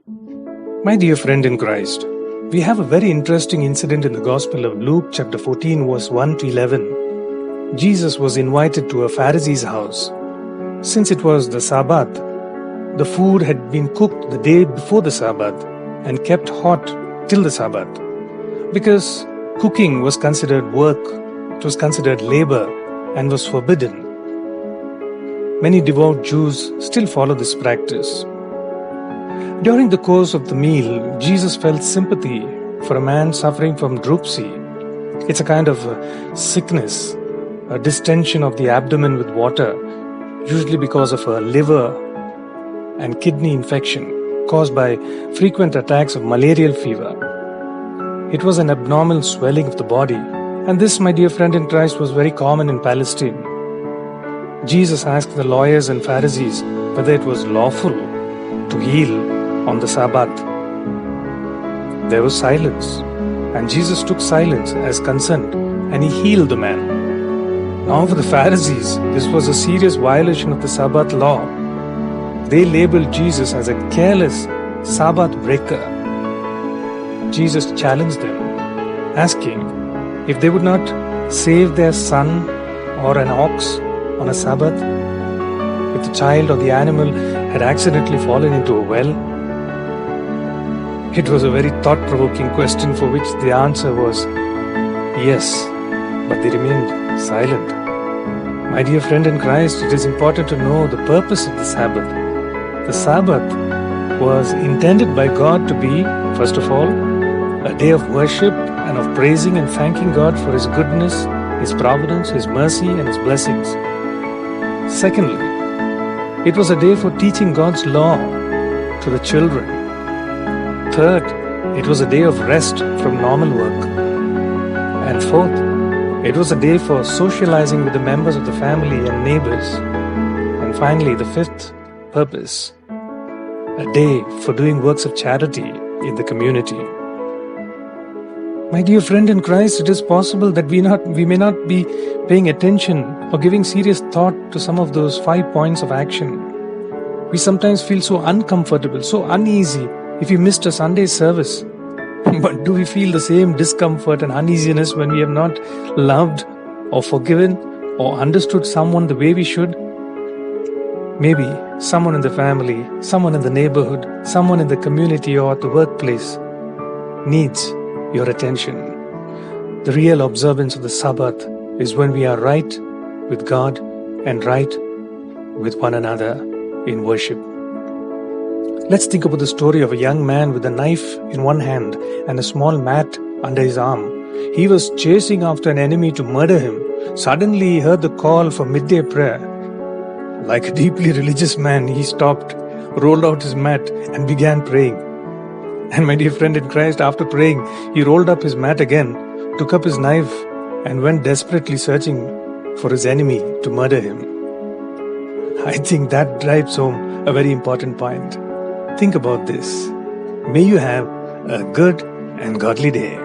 My dear friend in Christ, we have a very interesting incident in the Gospel of Luke chapter 14 verse 1 to 11. Jesus was invited to a Pharisee's house. Since it was the Sabbath, the food had been cooked the day before the Sabbath and kept hot till the Sabbath. Because cooking was considered work, it was considered labor and was forbidden. Many devout Jews still follow this practice. During the course of the meal, Jesus felt sympathy for a man suffering from dropsy. It's a kind of sickness, a distension of the abdomen with water, usually because of a liver and kidney infection caused by frequent attacks of malarial fever. It was an abnormal swelling of the body, and this, my dear friend in Christ, was very common in Palestine. Jesus asked the lawyers and Pharisees whether it was lawful to heal on the Sabbath. There was silence, and Jesus took silence as consent, and he healed the man. Now for the Pharisees, this was a serious violation of the Sabbath law. They labeled Jesus as a careless Sabbath breaker. Jesus challenged them, asking if they would not save their son or an ox on a Sabbath if the child or the animal had accidentally fallen into a well. It was a very thought-provoking question for which the answer was yes, but they remained silent. My dear friend in Christ, it is important to know the purpose of the Sabbath. The Sabbath was intended by God to be, first of all, a day of worship and of praising and thanking God for His goodness, His providence, His mercy and His blessings. Secondly, it was a day for teaching God's law to the children. Third, it was a day of rest from normal work. And fourth, it was a day for socializing with the members of the family and neighbors. And finally, the fifth purpose, a day for doing works of charity in the community. My dear friend in Christ, it is possible that we may not be paying attention or giving serious thought to some of those 5 points of action. We sometimes feel so uncomfortable, so uneasy if we missed a Sunday service. But do we feel the same discomfort and uneasiness when we have not loved or forgiven or understood someone the way we should? Maybe someone in the family, someone in the neighborhood, someone in the community or at the workplace needs your attention. The real observance of the Sabbath is when we are right with God and right with one another in worship. Let's think about the story of a young man with a knife in one hand and a small mat under his arm. He was chasing after an enemy to murder him. Suddenly he heard the call for midday prayer. Like a deeply religious man, he stopped, rolled out his mat and began praying. And my dear friend in Christ, after praying, he rolled up his mat again, took up his knife and went desperately searching for his enemy to murder him. I think that drives home a very important point. Think about this. May you have a good and godly day.